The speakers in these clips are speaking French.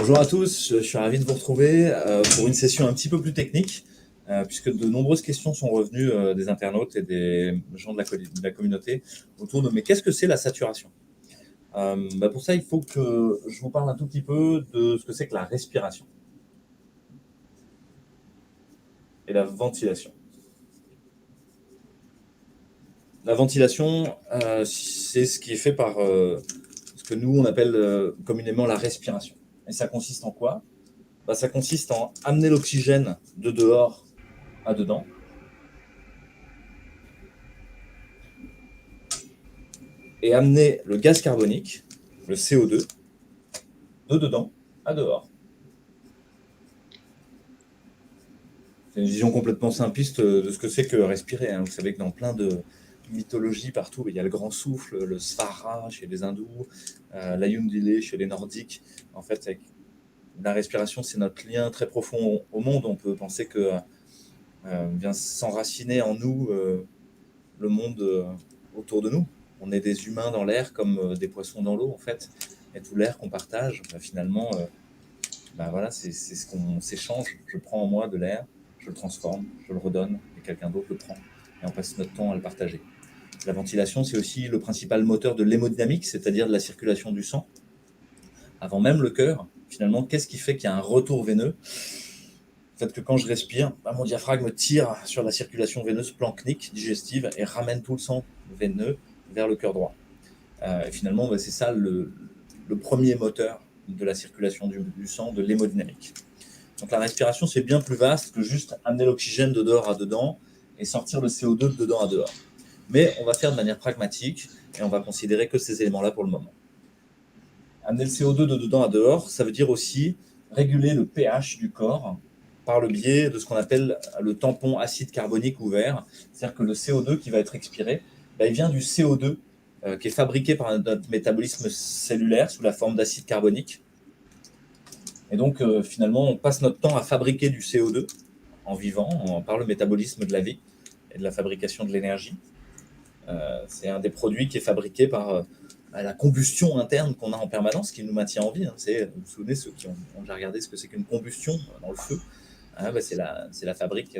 Bonjour à tous, je suis ravi de vous retrouver pour une session un petit peu plus technique, puisque de nombreuses questions sont revenues des internautes et des gens de la communauté autour de mais qu'est-ce que c'est la saturation? Pour ça, il faut que je vous parle un tout petit peu de ce que c'est que la respiration et la ventilation. La ventilation, c'est ce qui est fait par ce que nous on appelle communément la respiration. Et ça consiste en quoi? Ça consiste en amener l'oxygène de dehors à dedans. Et amener le gaz carbonique, le CO2, de dedans à dehors. C'est une vision complètement simpliste de ce que c'est que respirer. Vous savez que dans plein de mythologies partout, il y a le grand souffle, le Svara chez les hindous, l'Ayundile chez les nordiques. En fait, la respiration, c'est notre lien très profond au monde. On peut penser que vient s'enraciner en nous le monde autour de nous. On est des humains dans l'air comme des poissons dans l'eau, en fait. Et tout l'air qu'on partage, finalement, voilà, c'est ce qu'on s'échange. Je prends en moi de l'air, je le transforme, je le redonne, et quelqu'un d'autre le prend. Et on passe notre temps à le partager. La ventilation, c'est aussi le principal moteur de l'hémodynamique, c'est-à-dire de la circulation du sang. Avant même le cœur, finalement, qu'est-ce qui fait qu'il y a un retour veineux? Le fait que quand je respire, mon diaphragme tire sur la circulation veineuse planchnique, digestive, et ramène tout le sang veineux vers le cœur droit. Et finalement, c'est ça le premier moteur de la circulation du sang, de l'hémodynamique. Donc la respiration, c'est bien plus vaste que juste amener l'oxygène de dehors à dedans et sortir le CO2 de dedans à dehors. Mais on va faire de manière pragmatique et on va considérer que ces éléments-là pour le moment. Amener le CO2 de dedans à dehors, ça veut dire aussi réguler le pH du corps par le biais de ce qu'on appelle le tampon acide carbonique ouvert. C'est-à-dire que le CO2 qui va être expiré, il vient du CO2 qui est fabriqué par notre métabolisme cellulaire sous la forme d'acide carbonique. Et donc, finalement, on passe notre temps à fabriquer du CO2 en vivant, par le métabolisme de la vie et de la fabrication de l'énergie. C'est un des produits qui est fabriqué par la combustion interne qu'on a en permanence, qui nous maintient en vie. Vous vous souvenez, ceux qui ont déjà regardé ce que c'est qu'une combustion dans le feu, c'est la fabrique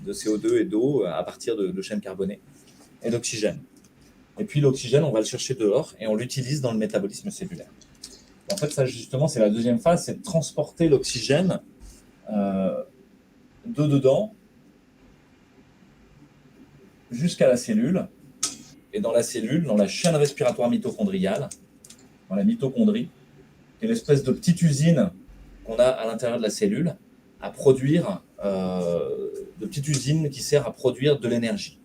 de CO2 et d'eau à partir de chaînes carbonées et d'oxygène. Et puis l'oxygène, on va le chercher dehors et on l'utilise dans le métabolisme cellulaire. En fait, ça justement, c'est la deuxième phase, c'est de transporter l'oxygène de dedans jusqu'à la cellule. Et dans la cellule, dans la chaîne respiratoire mitochondriale, dans la mitochondrie, qui est l'espèce de petite usine qu'on a à l'intérieur de la cellule, à produire, de petite usine qui sert à produire de l'énergie,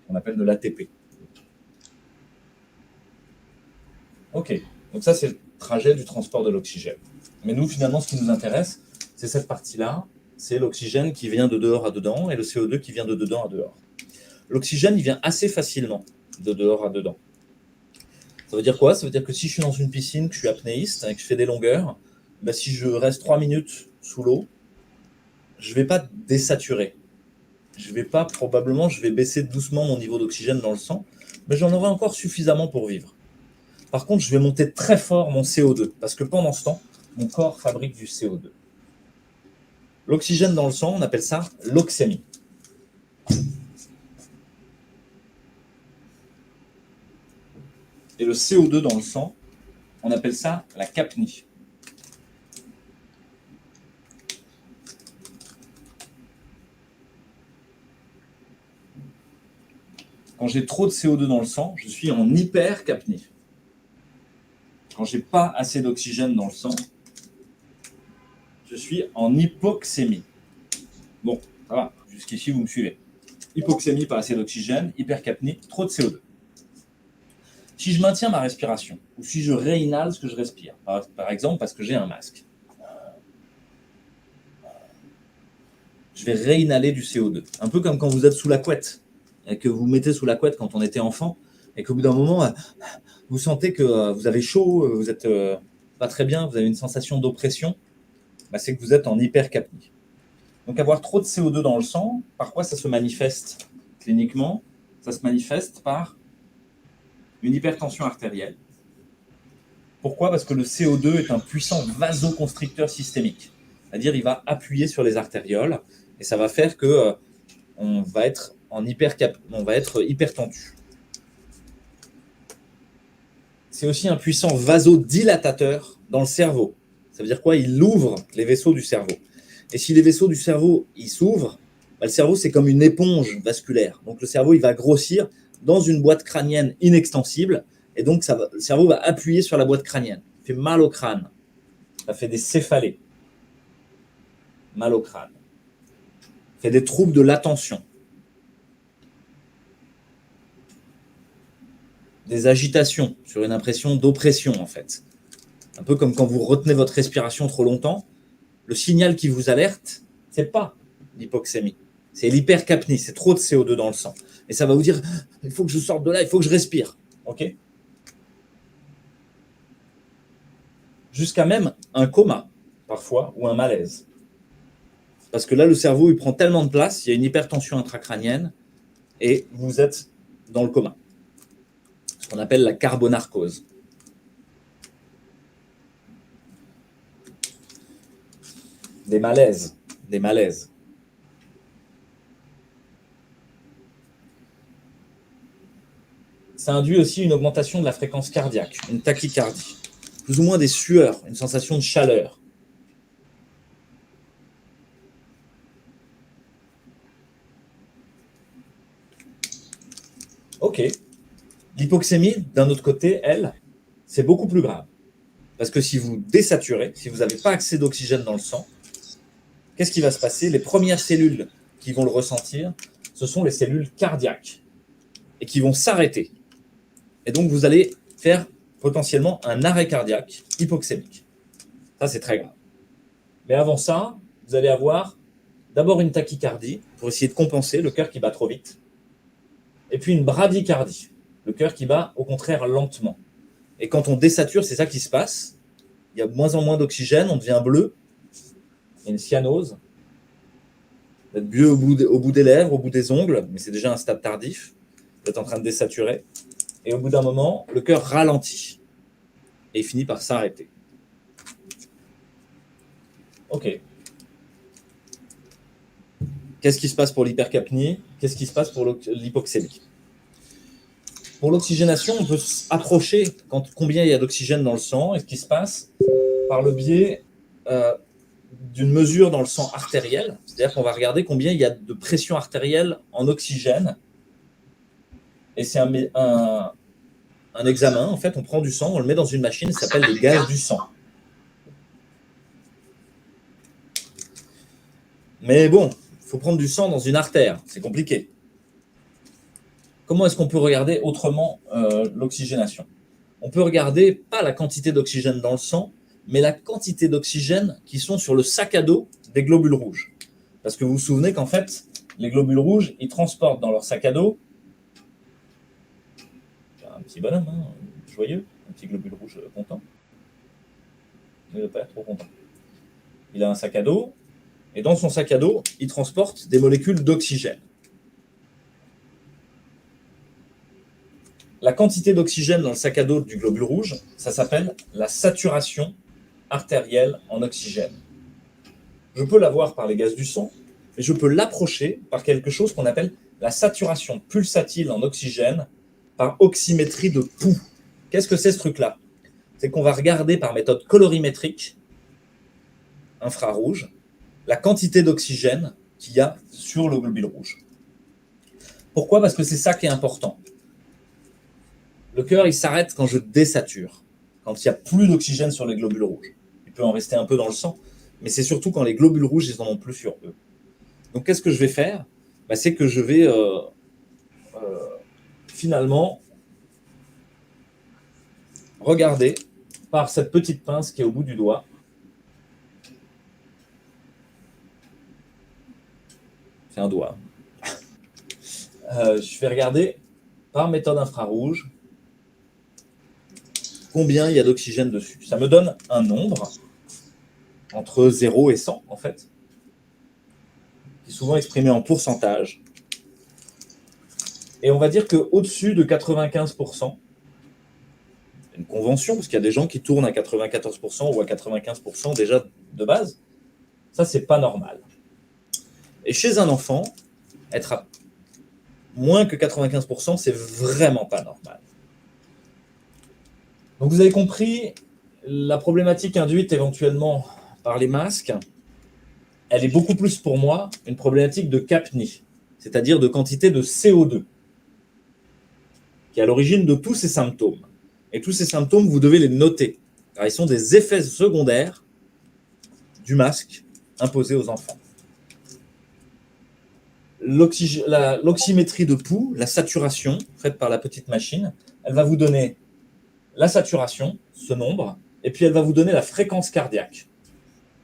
qu'on appelle de l'ATP. Ok, donc ça c'est le trajet du transport de l'oxygène. Mais nous, finalement, ce qui nous intéresse, c'est cette partie-là, c'est l'oxygène qui vient de dehors à dedans et le CO2 qui vient de dedans à dehors. L'oxygène, il vient assez facilement de dehors à dedans. Ça veut dire quoi? Ça veut dire que si je suis dans une piscine, que je suis apnéiste et que je fais des longueurs, si je reste 3 minutes sous l'eau, je ne vais pas désaturer. Je vais baisser doucement mon niveau d'oxygène dans le sang, mais j'en aurai encore suffisamment pour vivre. Par contre, je vais monter très fort mon CO2, parce que pendant ce temps, mon corps fabrique du CO2. L'oxygène dans le sang, on appelle ça l'oxémie. Et le CO2 dans le sang, on appelle ça la capnie. Quand j'ai trop de CO2 dans le sang, je suis en hypercapnie. Quand j'ai pas assez d'oxygène dans le sang, je suis en hypoxémie. Bon, ça va, jusqu'ici vous me suivez. Hypoxémie, pas assez d'oxygène, hypercapnie, trop de CO2. Si je maintiens ma respiration, ou si je réinhale ce que je respire, par exemple parce que j'ai un masque, je vais réinhaler du CO2. Un peu comme quand vous êtes sous la couette, et que vous mettez sous la couette quand on était enfant, et qu'au bout d'un moment, vous sentez que vous avez chaud, vous n'êtes pas très bien, vous avez une sensation d'oppression, c'est que vous êtes en hypercapnie. Donc avoir trop de CO2 dans le sang, par quoi ça se manifeste cliniquement? Ça se manifeste par une hypertension artérielle, Pourquoi? Parce que le CO2 est un puissant vasoconstricteur systémique. C'est-à-dire il va appuyer sur les artérioles et ça va faire que on va être hypertendu. C'est aussi un puissant vasodilatateur dans le cerveau. Ça veut dire quoi? Il ouvre les vaisseaux du cerveau. Et si les vaisseaux du cerveau s'ouvrent, le cerveau, c'est comme une éponge vasculaire. Donc le cerveau, il va grossir dans une boîte crânienne inextensible. Et donc le cerveau va appuyer sur la boîte crânienne. Il fait mal au crâne. Ça fait des céphalées. Mal au crâne. Ça fait des troubles de l'attention. Des agitations sur une impression d'oppression, en fait. Un peu comme quand vous retenez votre respiration trop longtemps. Le signal qui vous alerte, ce n'est pas l'hypoxémie. C'est l'hypercapnie, c'est trop de CO2 dans le sang. Et ça va vous dire, il faut que je sorte de là, il faut que je respire. OK? Jusqu'à même un coma, parfois, ou un malaise. Parce que là, le cerveau, il prend tellement de place, il y a une hypertension intracrânienne, et vous êtes dans le coma. Ce qu'on appelle la carbonarcose. Des malaises. Ça induit aussi une augmentation de la fréquence cardiaque, une tachycardie, plus ou moins des sueurs, une sensation de chaleur. Ok. L'hypoxémie, d'un autre côté, elle, c'est beaucoup plus grave. Parce que si vous désaturez, si vous n'avez pas accès d'oxygène dans le sang, qu'est-ce qui va se passer? Les premières cellules qui vont le ressentir, ce sont les cellules cardiaques et qui vont s'arrêter. Et donc, vous allez faire potentiellement un arrêt cardiaque hypoxémique. Ça, c'est très grave. Mais avant ça, vous allez avoir d'abord une tachycardie pour essayer de compenser le cœur qui bat trop vite. Et puis une bradycardie, le cœur qui bat au contraire lentement. Et quand on désature, c'est ça qui se passe. Il y a de moins en moins d'oxygène, on devient bleu. Il y a une cyanose. Vous êtes bleu au bout des lèvres, au bout des ongles, mais c'est déjà un stade tardif. Vous êtes en train de désaturer. Et au bout d'un moment, le cœur ralentit. Et il finit par s'arrêter. Ok. Qu'est-ce qui se passe pour l'hypercapnie? Qu'est-ce qui se passe pour l'hypoxémie? Pour l'oxygénation, on peut approcher combien il y a d'oxygène dans le sang et ce qui se passe par le biais d'une mesure dans le sang artériel. C'est-à-dire qu'on va regarder combien il y a de pression artérielle en oxygène. Et c'est un examen. En fait, on prend du sang, on le met dans une machine, ça s'appelle les gaz du sang. Mais bon, il faut prendre du sang dans une artère. C'est compliqué. Comment est-ce qu'on peut regarder autrement l'oxygénation? On peut regarder pas la quantité d'oxygène dans le sang, mais la quantité d'oxygène qui sont sur le sac à dos des globules rouges. Parce que vous vous souvenez qu'en fait, les globules rouges, ils transportent dans leur sac à dos un petit bonhomme, hein, joyeux, un petit globule rouge content. Il n'a pas l'air trop content. Il a un sac à dos, et dans son sac à dos, il transporte des molécules d'oxygène. La quantité d'oxygène dans le sac à dos du globule rouge, ça s'appelle la saturation artérielle en oxygène. Je peux l'avoir par les gaz du sang, mais je peux l'approcher par quelque chose qu'on appelle la saturation pulsatile en oxygène par oxymétrie de pouls. Qu'est-ce que c'est ce truc-là? C'est qu'on va regarder par méthode colorimétrique, infrarouge, la quantité d'oxygène qu'il y a sur le globule rouge. Pourquoi? Parce que c'est ça qui est important. Le cœur, il s'arrête quand je désature, quand il n'y a plus d'oxygène sur les globules rouges. Il peut en rester un peu dans le sang, mais c'est surtout quand les globules rouges, ils n'en ont plus sur eux. Donc, qu'est-ce que je vais faire? C'est que je vais finalement regarder par cette petite pince qui est au bout du doigt. C'est un doigt. Je vais regarder par méthode infrarouge combien il y a d'oxygène dessus. Ça me donne un nombre entre 0 et 100, en fait, qui est souvent exprimé en pourcentage. Et on va dire qu'au-dessus de 95%, une convention, parce qu'il y a des gens qui tournent à 94% ou à 95% déjà de base. Ça, c'est pas normal. Et chez un enfant, être à moins que 95%, c'est vraiment pas normal. Donc vous avez compris, la problématique induite éventuellement par les masques, elle est beaucoup plus pour moi une problématique de CAPNI, c'est-à-dire de quantité de CO2, qui est à l'origine de tous ces symptômes. Et tous ces symptômes, vous devez les noter, car ils sont des effets secondaires du masque imposé aux enfants. L'oxymétrie de pouls, la saturation faite par la petite machine, elle va vous donner la saturation, ce nombre, et puis elle va vous donner la fréquence cardiaque.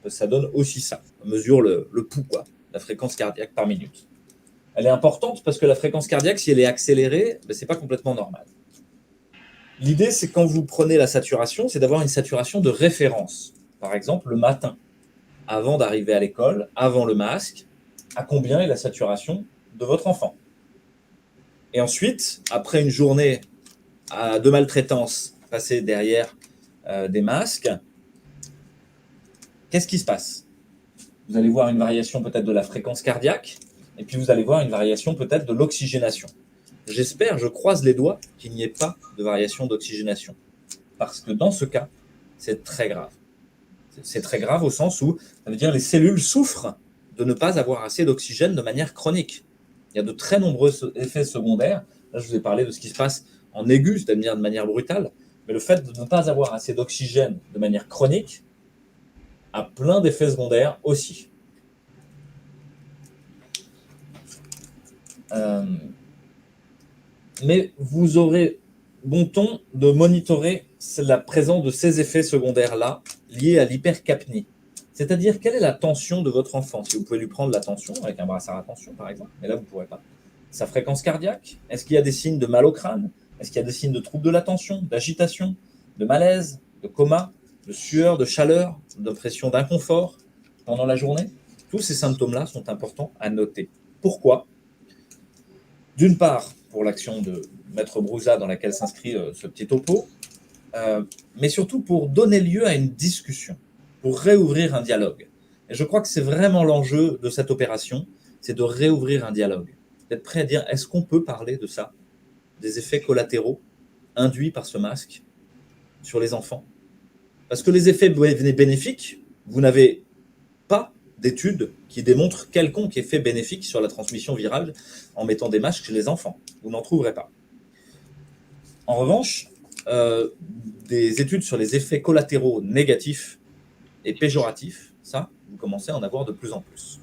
Ça donne aussi ça. On mesure le pouls, quoi, la fréquence cardiaque par minute. Elle est importante parce que la fréquence cardiaque, si elle est accélérée, ce n'est pas complètement normal. L'idée, c'est quand vous prenez la saturation, c'est d'avoir une saturation de référence. Par exemple, le matin, avant d'arriver à l'école, avant le masque, à combien est la saturation de votre enfant. Et ensuite, après une journée de maltraitance passée derrière des masques, qu'est-ce qui se passe? Vous allez voir une variation peut-être de la fréquence cardiaque, et puis vous allez voir une variation peut-être de l'oxygénation. J'espère, je croise les doigts, qu'il n'y ait pas de variation d'oxygénation. Parce que dans ce cas, c'est très grave. C'est très grave au sens où, ça veut dire les cellules souffrent de ne pas avoir assez d'oxygène de manière chronique. Il y a de très nombreux effets secondaires. Là, je vous ai parlé de ce qui se passe en aigu, c'est-à-dire de manière brutale. Mais le fait de ne pas avoir assez d'oxygène de manière chronique a plein d'effets secondaires aussi. Mais vous aurez bon ton de monitorer la présence de ces effets secondaires-là liés à l'hypercapnie. C'est-à-dire, quelle est la tension de votre enfant? Si vous pouvez lui prendre la tension, avec un brassard à tension par exemple, mais là vous ne pourrez pas. Sa fréquence cardiaque? Est-ce qu'il y a des signes de mal au crâne? Est-ce qu'il y a des signes de troubles de l'attention, d'agitation, de malaise, de coma, de sueur, de chaleur, d'impression d'inconfort pendant la journée? Tous ces symptômes-là sont importants à noter. Pourquoi? D'une part, pour l'action de Maître Brouza dans laquelle s'inscrit ce petit topo, mais surtout pour donner lieu à une discussion, pour réouvrir un dialogue. Et je crois que c'est vraiment l'enjeu de cette opération, c'est de réouvrir un dialogue. D'être prêt à dire, est-ce qu'on peut parler de ça, des effets collatéraux induits par ce masque sur les enfants? Parce que les effets bénéfiques, vous n'avez pas d'études qui démontrent quelconque effet bénéfique sur la transmission virale en mettant des masques chez les enfants. Vous n'en trouverez pas. En revanche, des études sur les effets collatéraux négatifs et péjoratifs, ça, vous commencez à en avoir de plus en plus.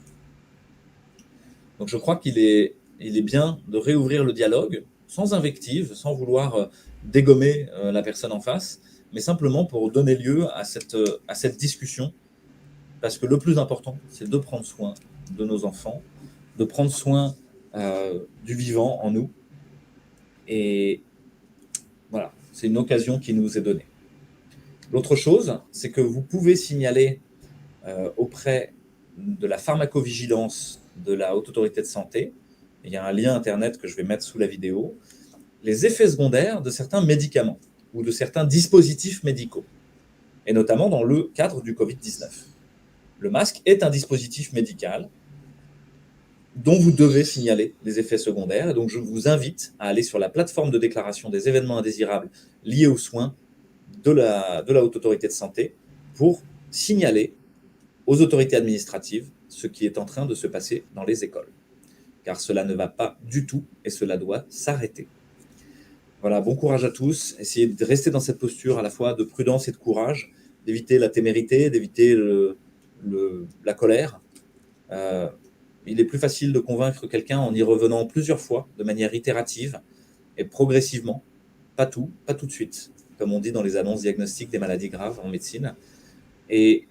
Donc je crois qu'il est bien de réouvrir le dialogue, sans invective, sans vouloir dégommer la personne en face, mais simplement pour donner lieu à cette discussion, parce que le plus important, c'est de prendre soin de nos enfants, de prendre soin du vivant en nous, et voilà, c'est une occasion qui nous est donnée. L'autre chose, c'est que vous pouvez signaler auprès de la pharmacovigilance de la Haute Autorité de Santé, il y a un lien internet que je vais mettre sous la vidéo, les effets secondaires de certains médicaments ou de certains dispositifs médicaux, et notamment dans le cadre du Covid-19. Le masque est un dispositif médical dont vous devez signaler les effets secondaires. Et donc, je vous invite à aller sur la plateforme de déclaration des événements indésirables liés aux soins de la Haute Autorité de Santé pour signaler aux autorités administratives ce qui est en train de se passer dans les écoles. Car cela ne va pas du tout et cela doit s'arrêter. Voilà, bon courage à tous. Essayez de rester dans cette posture à la fois de prudence et de courage, d'éviter la témérité, d'éviter la colère. Il est plus facile de convaincre quelqu'un en y revenant plusieurs fois, de manière itérative et progressivement. Pas tout de suite, comme on dit dans les annonces diagnostiques des maladies graves en médecine. Et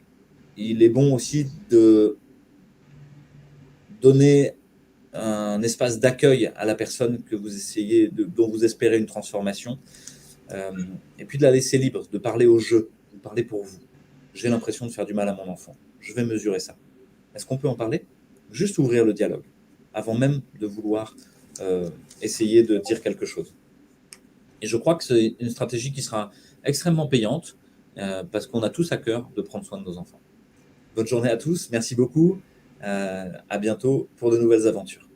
il est bon aussi de donner un espace d'accueil à la personne que vous essayez, dont vous espérez une transformation, et puis de la laisser libre, de parler au jeu, de parler pour vous. J'ai l'impression de faire du mal à mon enfant. Je vais mesurer ça. Est-ce qu'on peut en parler? Juste ouvrir le dialogue, avant même de vouloir essayer de dire quelque chose. Et je crois que c'est une stratégie qui sera extrêmement payante, parce qu'on a tous à cœur de prendre soin de nos enfants. Bonne journée à tous, merci beaucoup. À bientôt pour de nouvelles aventures.